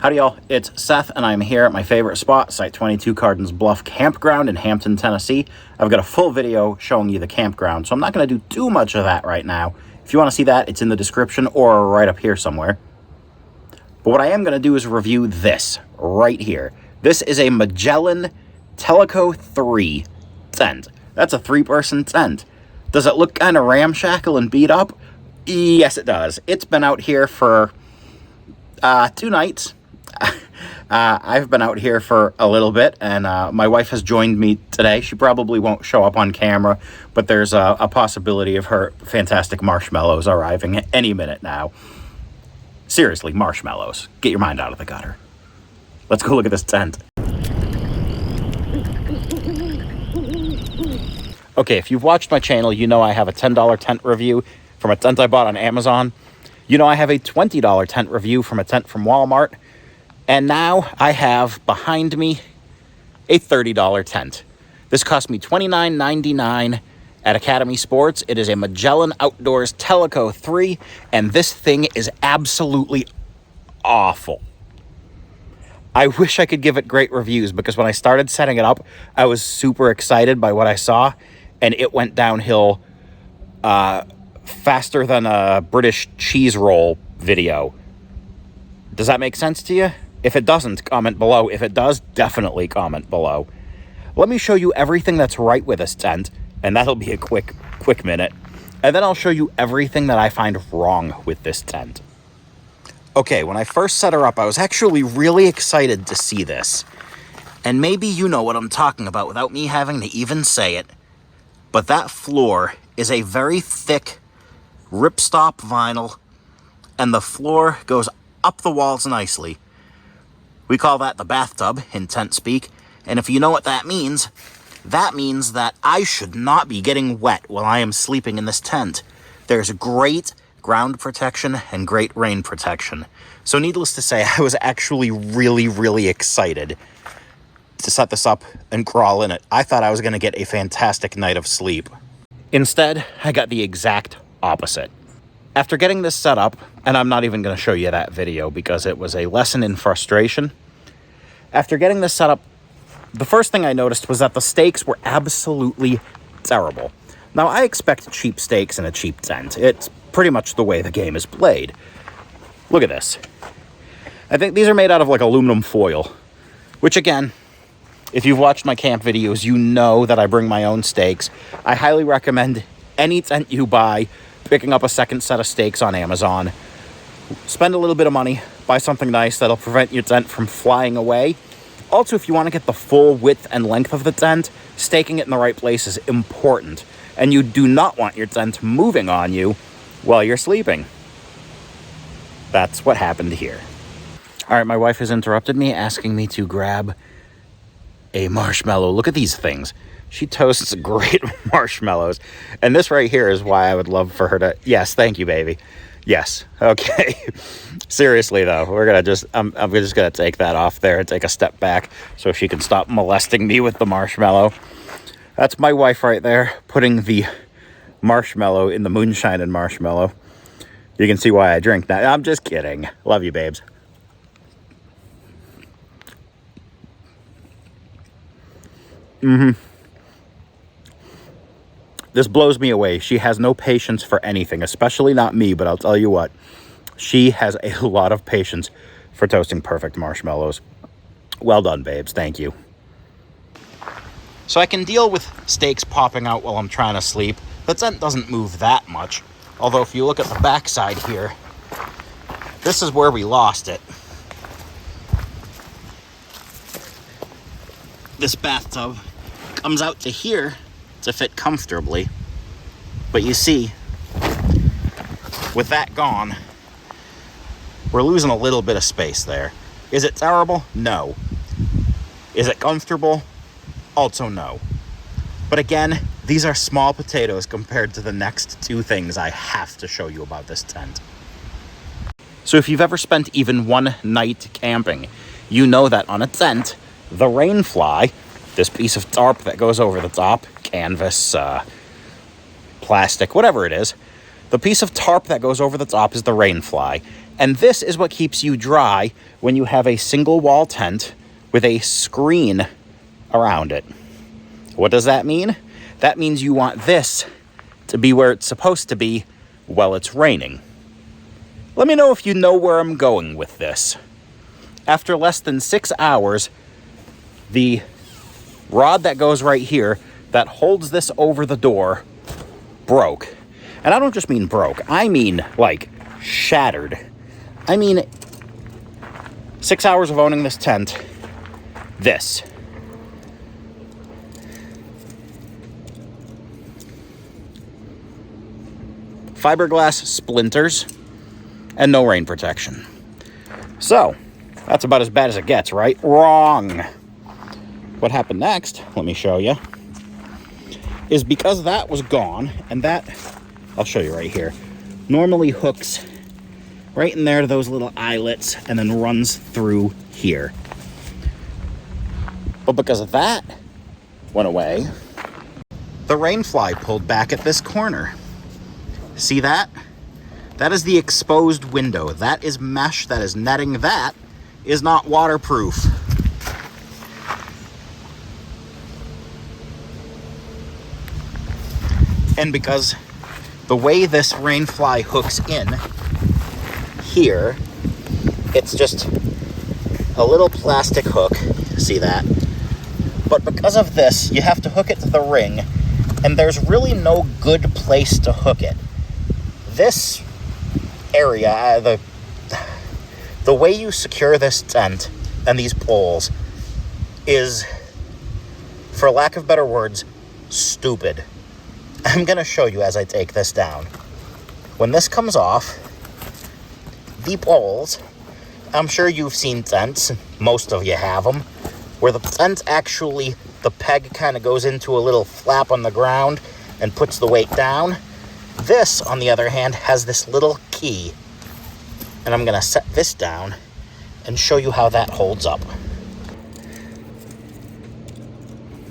Howdy y'all, it's Seth and I'm here at my favorite spot, Site 22 Cardinals Bluff Campground in Hampton, Tennessee. I've got a full video showing you the campground, so I'm not going to do too much of that right now. If you want to see that, it's in the description or right up here somewhere. But what I am going to do is review this right here. This is a Magellan Tellico 3 tent. That's a 3-person tent. Does it look kind of ramshackle and beat up? Yes, it does. It's been out here for 2 nights. I've been out here for a little bit, and my wife has joined me today. She probably won't show up on camera, but there's a possibility of her fantastic marshmallows arriving any minute now. Seriously, marshmallows. Get your mind out of the gutter. Let's go look at this tent. Okay, if you've watched my channel, you know I have a $10 tent review from a tent I bought on Amazon. You know I have a $20 tent review from a tent from Walmart. And now I have behind me a $30 tent. This cost me $29.99 at Academy Sports. It is a Magellan Outdoors Tellico 3, and this thing is absolutely awful. I wish I could give it great reviews, because when I started setting it up, I was super excited by what I saw, and it went downhill faster than a British cheese roll video. Does that make sense to you? If it doesn't, comment below. If it does, definitely comment below. Let me show you everything that's right with this tent, and that'll be a quick minute. And then I'll show you everything that I find wrong with this tent. Okay, when I first set her up, I was actually really excited to see this. And maybe you know what I'm talking about without me having to even say it. But that floor is a very thick ripstop vinyl, and the floor goes up the walls nicely. We call that the bathtub in tent speak, and if you know what that means that I should not be getting wet while I am sleeping in this tent. There's great ground protection and great rain protection. So needless to say, I was actually really excited to set this up and crawl in it. I thought I was going to get a fantastic night of sleep. Instead, I got the exact opposite. After getting this set up, and I'm not even going to show you that video because it was a lesson in frustration. After getting this set up, the first thing I noticed was that the stakes were absolutely terrible. Now, I expect cheap stakes in a cheap tent. It's pretty much the way the game is played. Look at this. I think these are made out of like aluminum foil, which again, if you've watched my camp videos, you know that I bring my own stakes. I highly recommend any tent you buy picking up a second set of stakes on Amazon. Spend a little bit of money, buy something nice that'll prevent your tent from flying away. Also, if you want to get the full width and length of the tent, staking it in the right place is important. And you do not want your tent moving on you while you're sleeping. That's what happened here. All right, my wife has interrupted me, asking me to grab a marshmallow. Look at these things. She toasts great marshmallows. And this right here is why I would love for her to... Yes, thank you, baby. Yes. Okay. Seriously, though, I'm just going to take that off there and take a step back so she can stop molesting me with the marshmallow. That's my wife right there, putting the marshmallow in the moonshine and marshmallow. You can see why I drink now. I'm just kidding. Love you, babes. This blows me away. She has no patience for anything, especially not me, but I'll tell you what. She has a lot of patience for toasting perfect marshmallows. Well done, babes. Thank you. So I can deal with stakes popping out while I'm trying to sleep. The tent doesn't move that much. Although if you look at the backside here, this is where we lost it. This bathtub comes out to here to fit comfortably. But you see, with that gone, we're losing a little bit of space there. Is it terrible? No. Is it comfortable? Also no. But again, these are small potatoes compared to the next 2 things I have to show you about this tent. So if you've ever spent even one night camping, you know that on a tent, the rain fly, this piece of tarp that goes over the top, canvas, plastic, whatever it is, the piece of tarp that goes over the top is the rain fly. And this is what keeps you dry when you have a single wall tent with a screen around it. What does that mean? That means you want this to be where it's supposed to be while it's raining. Let me know if you know where I'm going with this. After less than 6 hours, the rod that goes right here that holds this over the door broke. And I don't just mean broke, I mean like shattered. I mean 6 hours of owning this tent, this. Fiberglass splinters and no rain protection. So, that's about as bad as it gets, right? Wrong. What happened next, let me show you, is because that was gone, and that, I'll show you right here, normally hooks right in there to those little eyelets and then runs through here. But because that went away, the rain fly pulled back at this corner. See that? That is the exposed window. That is mesh, that is netting, that is not waterproof. And because the way this rain fly hooks in here, it's just a little plastic hook, see that? But because of this, you have to hook it to the ring, and there's really no good place to hook it. This area, the way you secure this tent and these poles is, for lack of better words, stupid. I'm going to show you as I take this down. When this comes off, the poles, I'm sure you've seen tents, most of you have them, where the tent actually, the peg kind of goes into a little flap on the ground and puts the weight down. This, on the other hand, has this little key. And I'm going to set this down and show you how that holds up.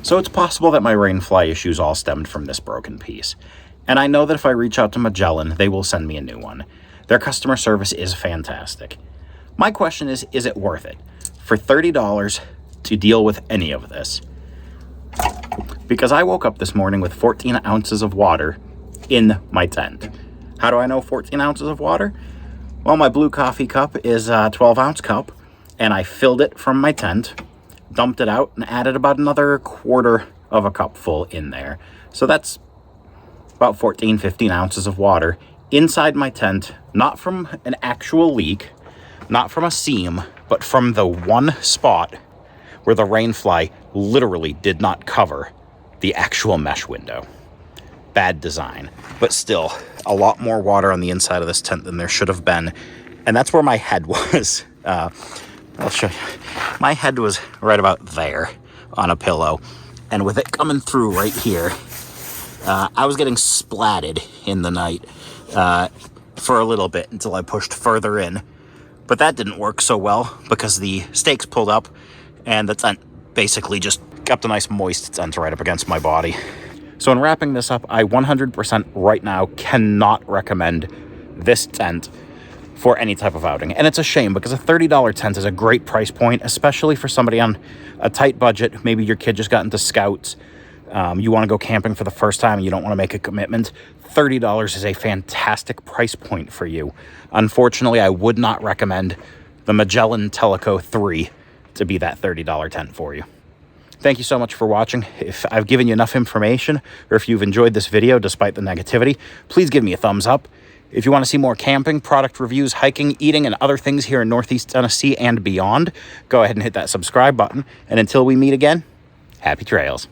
So it's possible that my rain fly issues all stemmed from this broken piece. And I know that if I reach out to Magellan, they will send me a new one. Their customer service is fantastic. My question is it worth it? For $30 to deal with any of this? Because I woke up this morning with 14 ounces of water in my tent. How do I know 14 ounces of water? Well, my blue coffee cup is a 12-ounce cup, and I filled it from my tent, dumped it out, and added about another quarter of a cup full in there. So that's about 14, 15 ounces of water inside my tent, not from an actual leak, not from a seam, but from the one spot where the rain fly literally did not cover the actual mesh window. Bad design, but still a lot more water on the inside of this tent than there should have been. And that's where my head was. I'll show you. My head was right about there on a pillow. And with it coming through right here, I was getting splatted in the night for a little bit until I pushed further in. But that didn't work so well because the stakes pulled up and the tent basically just kept a nice moist tent right up against my body. So in wrapping this up, I 100% right now cannot recommend this tent for any type of outing. And it's a shame because a $30 tent is a great price point, especially for somebody on a tight budget. Maybe your kid just got into Scouts. You want to go camping for the first time and you don't want to make a commitment. $30 is a fantastic price point for you. Unfortunately, I would not recommend the Magellan Tellico 3 to be that $30 tent for you. Thank you so much for watching. If I've given you enough information, or if you've enjoyed this video despite the negativity, please give me a thumbs up. If you want to see more camping, product reviews, hiking, eating, and other things here in Northeast Tennessee and beyond, go ahead and hit that subscribe button. And until we meet again, happy trails.